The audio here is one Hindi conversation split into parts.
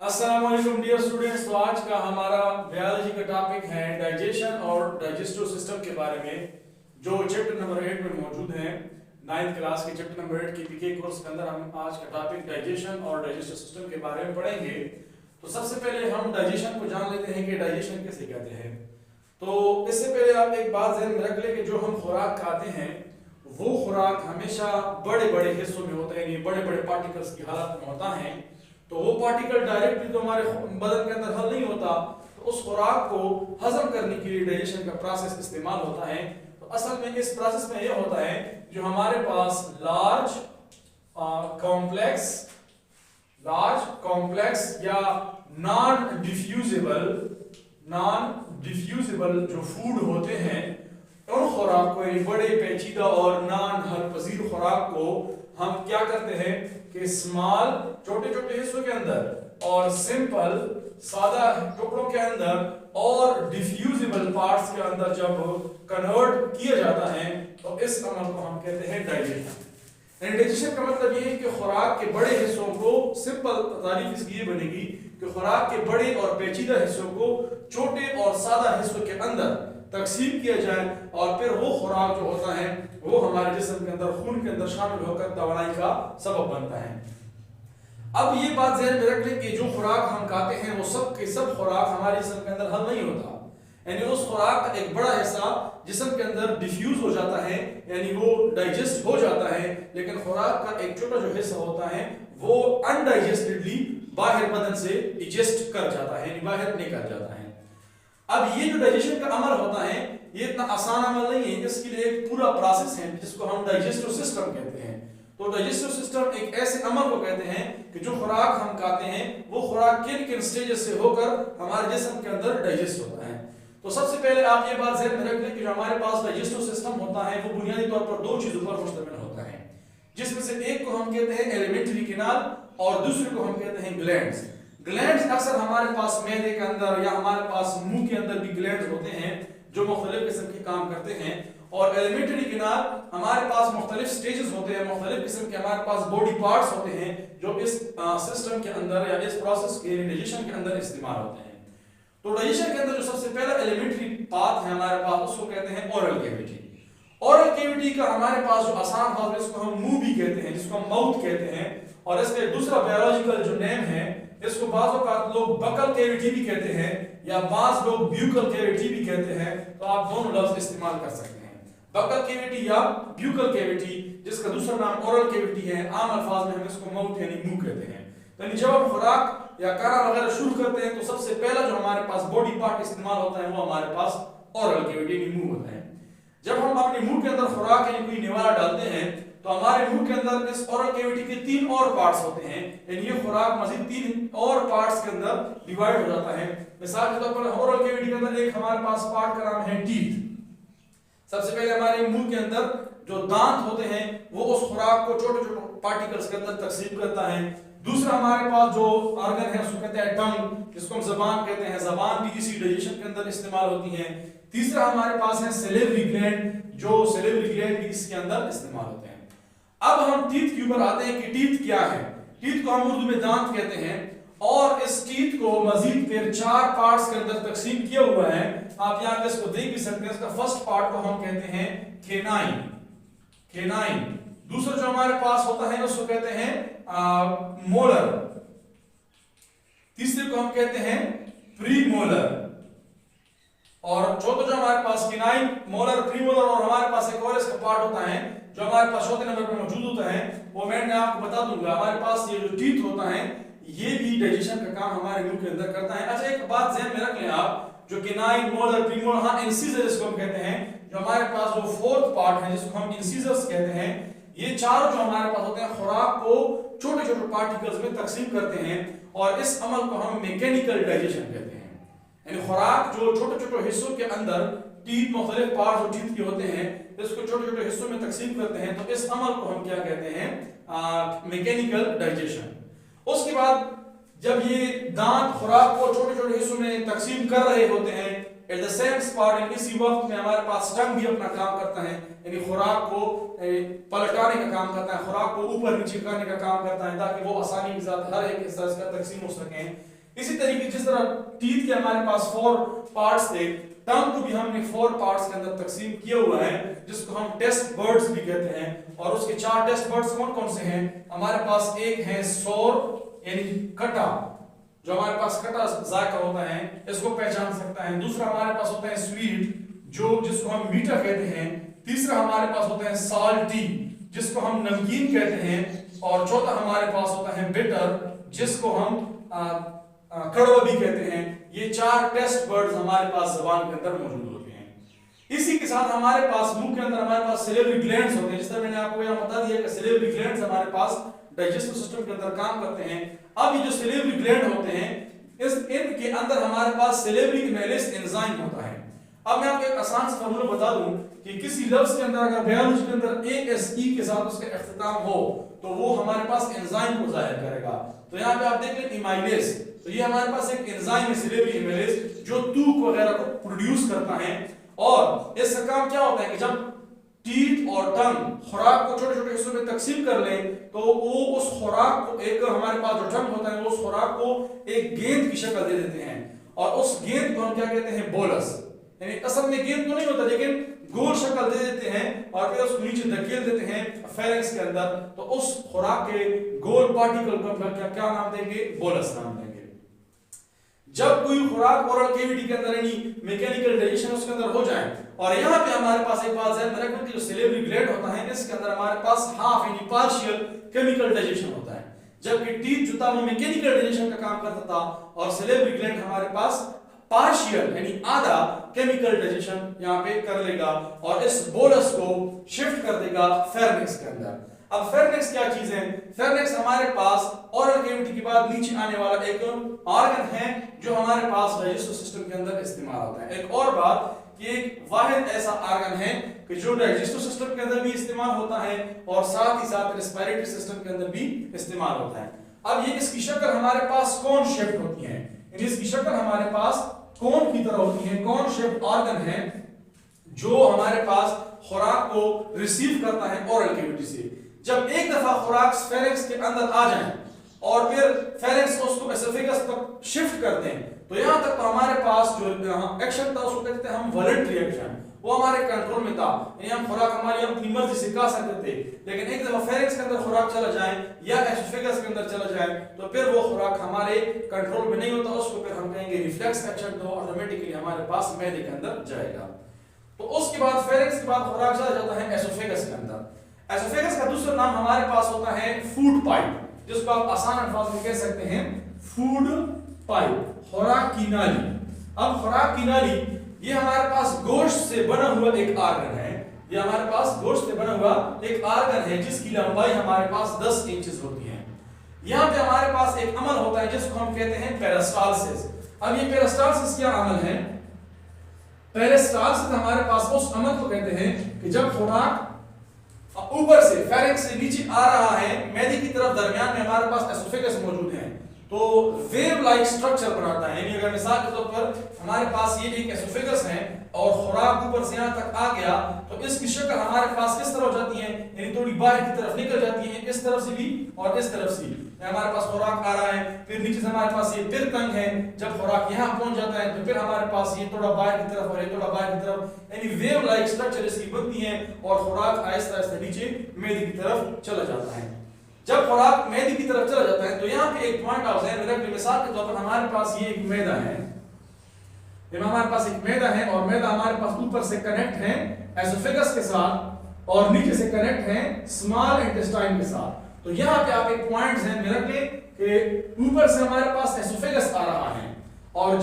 अस्सलाम वालेकुम डियर स्टूडेंट्स। तो आज का हमारा बायोलॉजी का टॉपिक है डाइजेशन और डाइजेस्टिव सिस्टम के बारे में, जो चैप्टर नंबर 8 में मौजूद है। 9th क्लास के चैप्टर नंबर 8 के पीके कोर्स के अंदर हम आज का टॉपिक डाइजेशन और डाइजेस्टिव सिस्टम के बारे में पढ़ेंगे। तो सबसे पहले हम डाइजेशन को जान लेते हैं कि डाइजेशन किसे कहते हैं। तो इससे पहले आप एक बात ध्यान में रख लें कि जो हम खुराक खाते हैं वो खुराक हमेशा बड़े बड़े हिस्सों में होता है, यानी बड़े बड़े पार्टिकल्स की हालत में होता है। तो वो पार्टिकल डायरेक्टली तो हमारे बदन के अंदर हल नहीं होता, तो उस खुराक को हजम करने के लिए डाइजेशन का प्रोसेस इस्तेमाल होता है। तो असल में इस प्रोसेस में ये होता है जो हमारे पास लार्ज कॉम्प्लेक्स या नॉन डिफ्यूजिबल जो फूड होते हैं, उन खुराक को, यानी बड़े पेचीदा और नान हल पजीर खुराक को हम क्या करते हैं कि स्मॉल छोटे छोटे हिस्सों के अंदर और सिंपल सादा टुकड़ों के अंदर और डिफ्यूजिबल पार्ट्स के अंदर जब कन्वर्ट किया जाता है तो इस अमल को हम कहते हैं डाइजेशन। डाइजेशन का मतलब ये है कि खुराक के बड़े हिस्सों को, सिंपल तारीफ इसकी ये बनेगी कि खुराक के बड़े और पेचीदा हिस्सों को छोटे और सादा हिस्सों के अंदर तकसीम किया जाए और फिर वो खुराक जो होता है वो हमारे जिस्म के अंदर, खून के अंदर शामिल होकर तवानाई का सबब बनता है। अब ये बात ध्यान में रख लें कि जो खुराक हम खाते हैं वो सब के सब खुराक हमारे जिस्म के अंदर हल नहीं होता, यानी उस खुराक का एक बड़ा हिस्सा जिस्म के अंदर डिफ्यूज हो जाता है, यानी वो डाइजेस्ट हो जाता है, लेकिन खुराक का एक छोटा जो हिस्सा होता है वो अनडाइजेस्टेडली बाहर बदन से इजेस्ट कर जाता है, यानी बाहर निकल जाता है। अब ये जो डाइजेशन का अमल होता है ये इतना आसान अमल नहीं है, इसके लिए एक पूरा प्रोसेस है जिसको हम डाइजेस्टिव सिस्टम कहते हैं। तो डाइजेस्टिव सिस्टम एक ऐसे अमल को कहते हैं कि जो खुराक हम खाते हैं वो खुराक किन किन स्टेजेस से होकर हमारे जिस्म के अंदर डाइजेस्ट होता है। तो सबसे पहले आप ये बात ज़हन में रख लें कि जो हमारे पास डाइजेस्टिव सिस्टम होता है वो बुनियादी तौर पर दो चीजों पर मुश्तमिल होता है, जिसमें से एक को हम कहते हैं एलिमेंट्री कैनाल और दूसरे को हम कहते हैं ग्लैंड्स। ग्लैंड्स अक्सर हमारे पास मैदे के अंदर या हमारे पास मुंह के अंदर भी ग्लैंड्स होते हैं जो मुख्तलिफ किस्म के काम करते हैं, और एलिमेंट्री कैनाल हमारे पास मुख्तलिफ स्टेजेस होते हैं, मुख्तलिफ किस्म के हमारे पास बॉडी पार्ट्स होते हैं जो इस सिस्टम के अंदर या इस प्रोसेस के डाइजेशन के अंदर इस्तेमाल होते हैं। तो डाइजेशन के अंदर जो सबसे पहला एलिमेंट्री पार्ट है हमारे पास उसको कहते हैं ओरल कैविटी। ओरल कैविटी का हमारे पास जो आसान भाषा में इसको हम मुंह भी कहते हैं, जिसको हम माउथ कहते हैं, और इसका दूसरा बायोलॉजिकल जो नेम है इसको बाज़ औक़ात लोग बकल कैविटी भी कहते हैं या बाज़ लोग ब्यूकल कैविटी भी कहते हैं। तो आप दोनों लफ्ज इस्तेमाल कर सकते हैं, बकल कैविटी या ब्यूकल कैविटी, जिसका दूसरा नाम ओरल कैविटी है। आम अल्फाज में हम इसको माउथ यानी मुंह कहते हैं। तो जब हम खुराक या खाना वगैरह शुरू करते हैं तो सबसे पहला जो हमारे पास बॉडी पार्ट इस्तेमाल होता है वो हमारे पास ओरल कैविटी यानी मुंह होता है। जब हम अपने मुंह के अंदर खुराक यानी कोई निवाला डालते हैं तो हमारे मुंह के अंदर इस ओरल कैविटी के 3 और पार्ट्स होते हैं, यानी ये खुराक मजीद 3 और पार्ट्स के अंदर डिवाइड हो जाता है। मिसाल के तौर पर ओरल कैविटी के अंदर एक हमारे पास पार्ट का नाम है टीथ। सबसे पहले हमारे मुंह के अंदर जो दांत होते हैं वो उस खुराक को छोटे छोटे पार्टिकल्स के अंदर तकसीम करता है। दूसरा हमारे पास जो ऑर्गन है उसको कहते हैं टंग, जिसको हम जबान कहते हैं, जबान भी इसी डाइजेशन के अंदर इस्तेमाल होती है। तीसरा हमारे पास है सैलिवरी ग्लैंड, जो सैलिवरी ग्लैंड भी इसके अंदर इस्तेमाल होते हैं। अब हम टीथ के ऊपर आते हैं कि टीथ क्या है। टीथ को हम उर्दू में दांत कहते हैं और इस टीथ को मजीद फिर 4 पार्ट्स के अंदर तकसीम किया हुआ है। आप यहाँ पे इसको देख भी सकते हैं। इसका फर्स्ट पार्ट को हम कहते हैं केनाइन। दूसरा जो हमारे पास होता है उसको कहते हैं मोलर। तीसरे को हम कहते हैं प्रीमोलर, और चौथा जो हमारे पास केनाइन, मोलर, प्रीमोलर, और हमारे पास एक और इसका पार्ट होता है जो हमारे पास चौथे नंबर पर मौजूद होता है, वो मैं आपको बता दूंगा। हमारे पास ये जो टीथ होता है ये भी डाइजेशन का काम हमारे मुंह के अंदर करता है। अच्छा, एक बात ध्यान में रख लें आप, जो केनाइन, मोलर, प्रीमोलर, हाँ इंसिजर इसको हम कहते हैं, जो हमारे पास जो फोर्थ पार्ट है जिसको हम इंसिजर्स कहते हैं, ये चारों जो हमारे पास होते हैं खुराक को छोटे छोटे पार्टिकल्स में तकसीम करते हैं, और इस अमल को हम मैकेनिकल डाइजेशन कहते हैं। यानी खुराक जो छोटे छोटे हिस्सों के अंदर टीथ, मुख्तलिफ पार्ट्स जो टीथ के होते हैं, इसको छोटे छोटे हिस्सों में तकसीम करते हैं, तो इस अमल को हम क्या कहते हैं, मैकेनिकल डाइजेशन। उसके बाद जब ये दांत खुराक को छोटे छोटे हिस्सों में तकसीम कर रहे होते हैं एट द सेम स्पॉट, यानी इसी वक्त में हमारे पास टंग भी अपना काम करता है, यानी खुराक को पलटाने का काम करता है, खुराक को ऊपर नीचे करने का काम करता है, ताकि वो आसानी के साथ हर एक हिस्सा इसका तकसीम हो सके। इसी तरीके जिस तरह टीथ के हमारे पास 4 पार्ट्स थे, टंग को भी हमने 4 पार्ट्स के अंदर तकसीम किया हुआ है, जिसको हम टेस्ट बर्ड्स भी कहते हैं। और उसके 4 टेस्ट बर्ड्स कौन कौन से हैं? हमारे पास एक है सोर, यानी खट्टा, जो हमारे पास खट्टा जायका होता है, इसको पहचान सकता है। दूसरा हमारे पास होता है स्वीट, जो जिसको हम मीठा कहते हैं। तीसरा हमारे पास होता है साल्टी, जिसको हम नमकीन कहते हैं। और चौथा हमारे पास होता है बिटर, जिसको हम कड़वा भी कहते हैं। ये 4 टेस्ट वर्ड्स हमारे पास ज़बान के अंदर मौजूद होते हैं। इसी के साथ हमारे पास मुंह के अंदर हमारे पास सिलेबरी ग्लैंड्स होते हैं। जिस तरह मैंने आपको यहाँ बता दिया कि सिलेबरी ग्लैंड्स हमारे पास डाइजेस्टिव सिस्टम के अंदर काम करते हैं। अब ये जो सिलेबरी ग्लैंड होते हैं, इनके अंदर हमारे पास सिलेबरी इमेलेस एंजाइम होता है। अब मैं आपको एक आसान सा फार्मूला बता दूं कि किसी लफ्ज के अंदर अगर बायोलॉजी के अंदर ASE के साथ उसका इख्तिताम हो, तो वो हमारे पास एंजाइम को जाहिर करेगा। तो यहाँ पे आप देख लें इमाइलेस, तो ये हमारे पास एक एंजाइम है सिलेबरी इमेलेस, जो तूक वगैरह को प्रोड्यूस करता है। और इसका काम क्या होता है कि जब टीथ और टंग खुराक को छोटे छोटे हिस्सों में तकसीम कर ले, तो वो उस खुराक को एक, हमारे पास जो टंग होता है वो उस खुराक को एक गेंद की शक्ल दे देते हैं। और उस गेंद को हम क्या कहते हैं? बोलस। यानी असल में गेंद तो नहीं होता, लेकिन गोल शक्ल दे देते हैं और फिर उसको नीचे धकेल देते हैं फेरेंक्स के अंदर। तो उस खुराक के गोल पार्टिकल को क्या नाम देंगे? बोलस नाम देंगे। जब कोई खुराक ओरल कैविटी के अंदर यानी मैकेनिकल डाइजेशन उसके अंदर हो जाए, और यहाँ पे हमारे पास एक बात ध्यान रखना कि जो सिलेबरी ग्लैंड होता है, इसके अंदर हमारे पास हाफ यानी पार्शियल केमिकल डाइजेशन होता है। जबकि टीथ जो था वो मैकेनिकल डाइजेशन का काम करता था, और सिलेबरी ग्लैंड हमारे पास पार्शियल यानी आधा केमिकल डाइजेशन यहाँ पे कर लेगा और इस बोलस को शिफ्ट कर देगा फेरनेक्स के अंदर। अब फेरनेक्स क्या चीज है? फेरनेक्स हमारे पास ओरल कैविटी के बाद नीचे आने वाला एक ऑर्गन है, जो हमारे पास डाइजेस्टिव सिस्टम के अंदर इस्तेमाल होता है। एक और बात कि एक वाहिद ऐसा ऑर्गन है कि जो डाइजेस्टिव सिस्टम के अंदर भी इस्तेमाल होता है और साथ ही साथ रेस्पिरेटरी सिस्टम के अंदर भी इस्तेमाल होता है। अब ये इसकी शक्ल हमारे पास कौन शेप्ड होती है? इसकी शक्ल हमारे पास कोन की तरह होती है। कौन शेप्ड ऑर्गन है जो हमारे पास खुराक को रिसीव करता है ओरल कैविटी से। जब एक दफा खुराक फेरेंक्स के अंदर आ जाए और फिर फेरेंक्स उसको एसोफेगस तक शिफ्ट करते हैं, तो यहां तक तो हमारे पास जो एक्शन था उसको कहते हैं हम वॉलंटरी एक्शन, वो हमारे कंट्रोल में था। यानी हम खुराक हमारी हम अपनी मर्जी से खा सकते थे, लेकिन एक दफा फेरेंक्स के अंदर खुराक चला जाए या एसोफेगस के अंदर चला जाए, तो फिर वो खुराक हमारे कंट्रोल में नहीं होता। उसको फिर हम कहेंगे रिफ्लेक्स एक्शन, तो ऑटोमेटिकली हमारे पास मैदे के अंदर जाएगा। तो उसके बाद फेरेंक्स के बाद खुराक चला जाता है एसोफेगस के अंदर। एसोफेगस का दूसरा नाम हमारे पास होता है फूड पाइप, जिसको आप आसान अल्फाज में कह सकते हैं फूड पाइप, खुराक की नाली। अब खुराक की नाली ये हमारे पास गोश्त से बना हुआ एक ऑर्गन है। ये हमारे पास गोश्त से बना हुआ एक ऑर्गन है जिसकी लंबाई हमारे पास 10 इंचेस होती है। यहाँ पे हमारे पास एक अमल होता है जिसको हम कहते हैं पेरिस्टालसिस। अब ये पेरिस्टालसिस क्या अमल है? पेरिस्टालसिस हमारे पास उस अमल को कहते हैं कि जब खुराक ऊपर से फेरेंक्स से नीचे आ रहा है, मैदे की तरफ दरमियान में हमारे पास एसोफेगस मौजूद है, तो वेव लाइक स्ट्रक्चर बनाता है। यानी अगर मिसाल के तौर पर हमारे पास ये एक एसोफेगस है और खुराक ऊपर से यहाँ तक आ गया, तो इसकी शक्ल हमारे पास किस तरह हो जाती है? यानी थोड़ी बाहर की तरफ निकल जाती है, इस तरफ से भी और इस तरफ से। हमारे पास खुराक आ रहा है, फिर नीचे से हमारे पास ये फिर तंग है, जब खुराक यहाँ पहुंच जाता है तो फिर हमारे पास ये थोड़ा बाहर की तरफ और ये थोड़ा बाहर की तरफ, यानी वेव लाइक स्ट्रक्चर इसकी बनती है और खुराक आहिस्ता आहिस्ता नीचे मैदे की तरफ चला जाता है। जब खुराक मैदे की तरफ चला जाता है तो यहाँ पे एक पॉइंट ऑफ ध्यान रखिए। मिसाल के तौर पर हमारे पास ये एक मैदा है, हमारे पास एक मैदा है और मैदा हमारे पास ऊपर से कनेक्ट है एसोफेगस के साथ और नीचे से कनेक्ट है स्मॉल इंटेस्टाइन के साथ। तो यहाँ पे आप एक पॉइंट ध्यान में रखें कि ऊपर से हमारे पास एसोफेगस आ रहा है और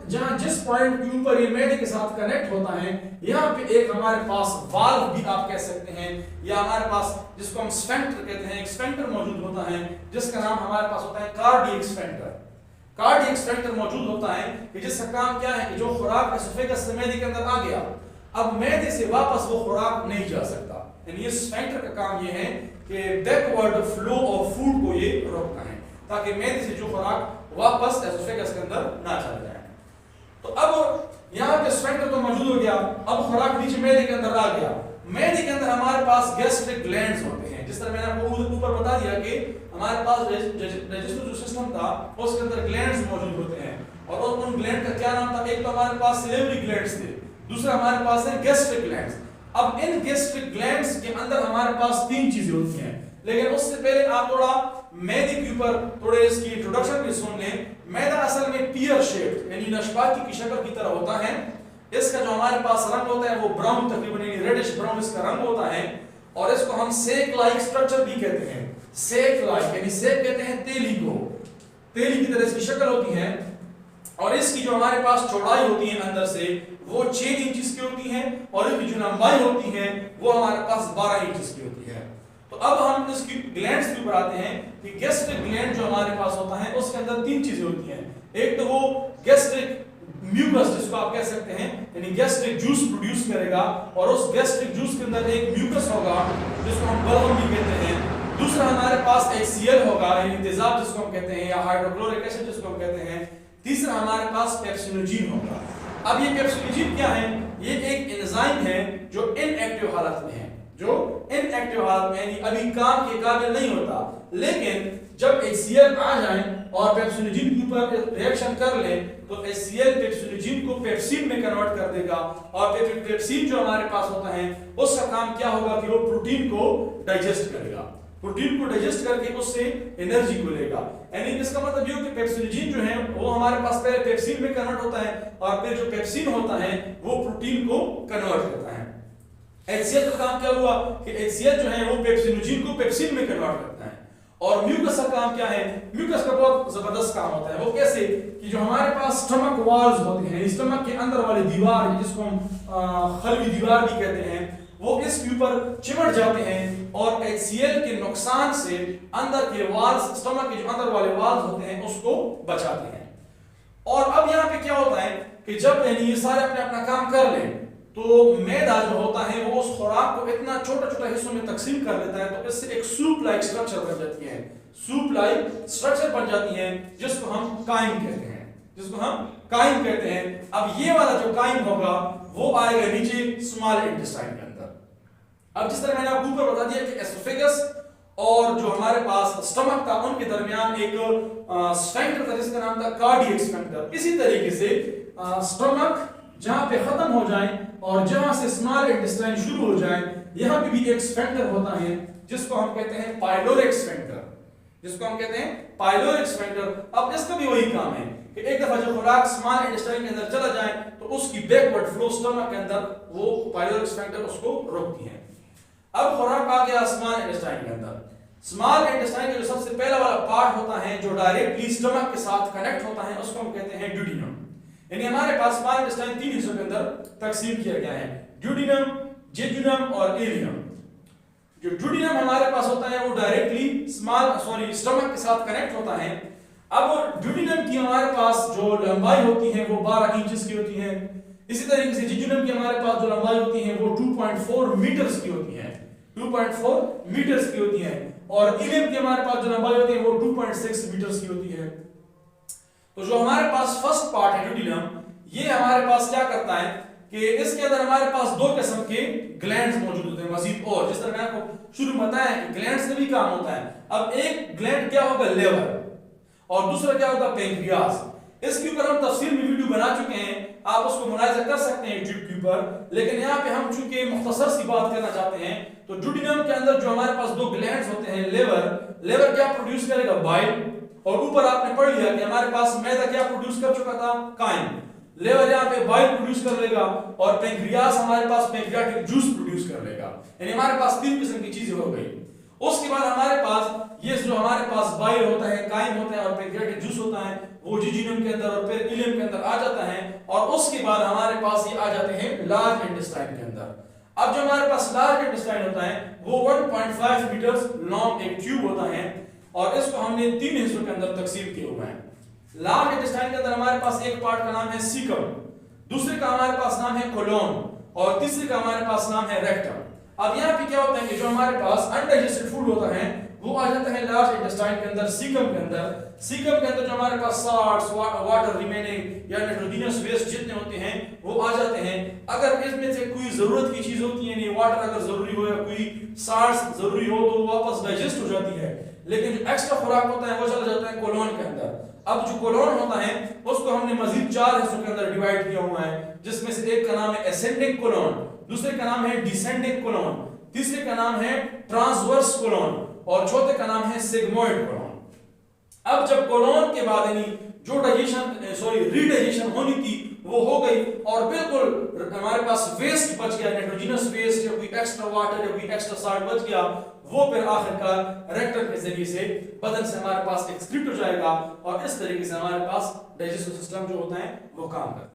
जहां जिस पॉइंट के ऊपर ये मैदे के साथ कनेक्ट होता है, यहाँ पे एक हमारे पास वाल्व भी आप कह सकते हैं, या हमारे पास जिसको हम स्फेंक्टर कहते हैं, एक स्फेंक्टर मौजूद होता है जिसका नाम हमारे पास होता है कार्डियक स्फेंक्टर। कार्डियक स्फेंक्टर मौजूद होता है कि जिसका काम क्या है कि जो खुराक एसोफेगस से मैदे के अंदर आ गया, अब मैदे से वापस वो खुराक नहीं जा सकता। यानी ये स्फेंक्टर का काम ये है कि बैकवर्ड फ्लो ऑफ फूड को ये रोकना है ताकि मैदे से जो खुराक वापस एसोफेगस के अंदर ना चला जाए। तो अब यहाँ पे स्फिंक्टर तो मौजूद हो गया, अब खुराक नीचे मैदे के अंदर आ गया। मैदे के अंदर हमारे पास गैस्ट्रिक ग्लैंड्स होते हैं। जिस तरह मैंने आपको ऊपर बता दिया कि हमारे पास डाइजेस्टिव जो सिस्टम था उसके अंदर ग्लैंड्स मौजूद होते हैं, और उन ग्लैंड का क्या नाम था? एक तो हमारे पास सिलेवरी ग्लैंड्स थे, दूसरा हमारे पास है गैस्ट्रिक ग्लैंड्स। अब इन गैस्ट्रिक ग्लैंड्स के अंदर हमारे पास तीन चीजें होती हैं, लेकिन उससे पहले आप थोड़ा मैदे के ऊपर थोड़े इसकी इंट्रोडक्शन भी सुन लें। मैदा असल में पियर शेप्ड यानी नाशपाती की शक्ल की तरह होता है। इसका जो हमारे पास रंग होता है वो ब्राउन, तकरीबन यानी रेडिश ब्राउन इसका रंग होता है, और इसको हम सेक लाइक स्ट्रक्चर भी कहते हैं। सेक लाइक यानी सेक कहते हैं तेली को, तेली की तरह इसकी शक्ल होती है, और इसकी जो हमारे पास चौड़ाई होती है अंदर से वो 6 इंच की होती है, और इसकी जो लंबाई होती है वो हमारे पास 12 इंच की होती है। तो अब हम इसकी ग्लैंड्स के ऊपर आते हैं कि गैस्ट्रिक ग्लैंड जो हमारे पास होता है उसके अंदर तीन चीजें होती हैं। एक तो वो गैस्ट्रिक म्यूकस जिसको आप कह सकते हैं, यानी गैस्ट्रिक जूस प्रोड्यूस करेगा, और उस गैस्ट्रिक जूस के अंदर एक म्यूकस होगा जिसको हम बलगम भी कहते हैं। दूसरा हमारे पास HCl होगा यानी तेजाब जिसको हम कहते हैं, या हाइड्रोक्लोरिक एसिड जिसको हम कहते हैं। तीसरा हमारे पास पेप्सिनोजेन होगा। अब ये पेप्सिनोजेन क्या है? ये एक एंजाइम है जो इनएक्टिव हालत में है, जो इनएक्टिव हालत में यानी अभी काम के काबिल नहीं होता, लेकिन जब HCl आ जाए और पेप्सिनोजेन के ऊपर रिएक्शन कर ले तो HCl पेप्सिनोजेन को पेप्सिन में कन्वर्ट कर देगा, और पेप्सिन जो हमारे पास होता है उसका काम क्या होगा कि वो प्रोटीन को डाइजेस्ट करेगा, प्रोटीन को डाइजेस्ट करके उससे एनर्जी को लेगा। यानी इसका मतलब ये कि पेप्सिनोजेन जो है वो हमारे पास पहले पेप्सिन में कन्वर्ट होता है, और फिर जो पेप्सिन होता है वो प्रोटीन को कन्वर्ट करता है। HCl का काम क्या हुआ कि HCl जो है वो पेप्सिनोजेन को पेप्सिन में कन्वर्ट करता है। और म्यूकस का काम क्या है? म्यूकस का बहुत जबरदस्त काम होता है। वो कैसे कि जो हमारे पास स्टमक वॉल्स होते हैं, स्टमक के अंदर वाली दीवार जिसको हम खलवी दीवार भी कहते हैं, वो इसके ऊपर चिमट जाते हैं, और HCl के नुकसान से अंदर के वाल्स, स्टमक के जो अंदर वाले वाल्स होते हैं उसको बचाते हैं। और अब यहाँ पे क्या होता है कि जब यानी ये सारे अपने अपना काम कर लें तो मैदा जो होता है वो उस खुराक को इतना छोटा छोटा हिस्सों में तकसीम कर लेता है, तो इससे एक सूप लाइक स्ट्रक्चर बन जाती है, सूप लाइक स्ट्रक्चर बन जाती है जिसको हम काइम कहते हैं, जिसको हम काइम कहते हैं। अब ये वाला जो काइम होगा वो आएगा नीचे स्मॉल इंटेस्टाइन के अंदर। अब जिस तरह मैंने आपको ऊपर बता दिया कि एसोफेगस और जो हमारे पास स्टमक था उनके दरमियान एक स्फिंक्टर था जिसका नाम था कार्डियक स्फिंक्टर। इसी तरीके से स्टमक जहां पे खत्म हो जाए और जहां से स्मॉल इंटेस्टाइन शुरू हो जाए, यहां पे भी एक स्फिंक्टर होता है जिसको हम कहते हैं पाइलोरिक स्फिंक्टर, जिसको हम कहते हैं पाइलोरिक स्फिंक्टर। अब इसका भी वही काम है कि एक दफा जो खुराक स्मॉल इंटेस्टाइन के अंदर चला जाए तो उसकी बैकवर्ड फ्लो स्टमक के अंदर वो पाइलोरिक स्फिंक्टर उसको रोकती है। अब खुराक आ गया स्मॉल इंटेस्टाइन के अंदर। स्मॉल इंटेस्टाइन का जो सबसे पहला वाला पार्ट होता है जो डायरेक्टली स्टमक के साथ कनेक्ट होता है उसको हम कहते हैं ड्यूडिनम। यानी हमारे पास स्मॉल इंटेस्टाइन तीन हिस्सों के अंदर तकसीम किया गया है, ड्यूडिनम, जेजुनम और इलियम। जो ड्यूडिनम हमारे पास होता है वो डायरेक्टली स्टमक के साथ कनेक्ट होता है। अब ड्यूडिनम की हमारे पास जो लंबाई होती है वो 12 इंच की होती है। इसी तरीके से जेजुनम की हमारे पास जो लंबाई होती है वो 2.4 मीटर्स की होती है, 2.4 मीटर्स की होती है। और इलियम की हमारे पास जो लंबाई होती है वो 2.6 मीटर्स की होती है। तो जो हमारे पास फर्स्ट पार्ट है ड्यूडिनम, ये हमारे पास क्या करता है कि इसके अंदर हमारे पास दो किस्म के ग्लैंड्स मौजूद होते हैं मजीद। और जिस तरह मैंने आपको शुरू में बताया कि ग्लैंड्स का भी काम होता है। अब एक ग्लैंड क्या होगा लेवर, और दूसरा क्या होगा पेंक्रियास। इसके ऊपर हम तफसील में वीडियो बना चुके हैं, आप उसको मुलाहिजा कर सकते हैं यूट्यूब के ऊपर। लेकिन यहाँ पे हम चूंकि मुख्तसर सी बात करना चाहते हैं तो ड्यूडिनम के अंदर जो हमारे पास दो ग्लैंड्स होते हैं, लेवर क्या प्रोड्यूस करेगा? बाइल। और ऊपर आपने पढ़ लिया कि हमारे पास मैदा क्या प्रोड्यूस कर चुका था? काइम। लेवर यहाँ पे बाइल प्रोड्यूस कर लेगा, और पेंक्रियास हमारे पास पेंक्रियाटिक जूस प्रोड्यूस कर लेगा। यानी हमारे पास तीन किस्म की चीजें हो गई। उसके बाद हमारे पास ये जो हमारे पास बाइल होता है, काइम होता है और पेंक्रियाटिक जूस होता है, वो जेजुनम के अंदर और फिर इलियम के अंदर आ जाता है। और उसके बाद हमारे पास ये आ जाते हैं लार्ज इंटेस्टाइन के अंदर। अब जो हमारे पास लार्ज इंटेस्टाइन होता है वो 1.5 मीटर्स लॉन्ग एक ट्यूब होता है, और इसको हमने तीन हिस्सों के अंदर तकसीम किए हुए हैं। लार्ज इंटेस्टाइन के अंदर हमारे पास एक पार्ट का नाम है सीकम, दूसरे का हमारे पास नाम है कोलोन, और तीसरे का हमारे पास नाम है रेक्टम। अब यहाँ पे क्या होता है कि जो हमारे पास अनडाइजेस्टेड फूड होता है वो आ जाता है लार्ज इंटेस्टाइन के अंदर, सीकम के अंदर। सीकम के अंदर जो हमारे पास साल्ट्स, वाटर रिमेनिंग या नाइट्रोजनस वेस्ट जितने होते हैं वो आ जाते हैं। अगर इसमें से कोई जरूरत की चीज होती है, नहीं वाटर अगर जरूरी हो या कोई साल्ट्स जरूरी हो तो वो वापस डाइजेस्ट हो जाती है, लेकिन जो एक्स्ट्रा खुराक होता है वो चला जाता है कोलोन के अंदर। अब जो कोलोन होता है उसको हमने मजीद 4 हिस्सों के अंदर डिवाइड किया हुआ है, जिसमें से एक का नाम है एसेंडिंग कोलोन, दूसरे का नाम है डिसेंडिंग कोलोन, तीसरे का नाम है ट्रांसवर्स कोलोन और चौथे का नाम है सिग्मोइड कोलोन। अब जब कोलोन के बाद यानी जो रीडाइजेशन होनी थी वो हो गई और बिल्कुल हमारे पास वेस्ट बच गया, नाइट्रोजनस वेस्ट या कोई एक्स्ट्रा वाटर या कोई एक्स्ट्रा साल्ट बच गया, वो फिर आखिरकार रेक्टम के जरिए से बदन से हमारे पास एक्सक्रीट हो जाएगा और इस तरीके से हमारे पास डाइजेस्टिव सिस्टम जो होता है वो काम करता है।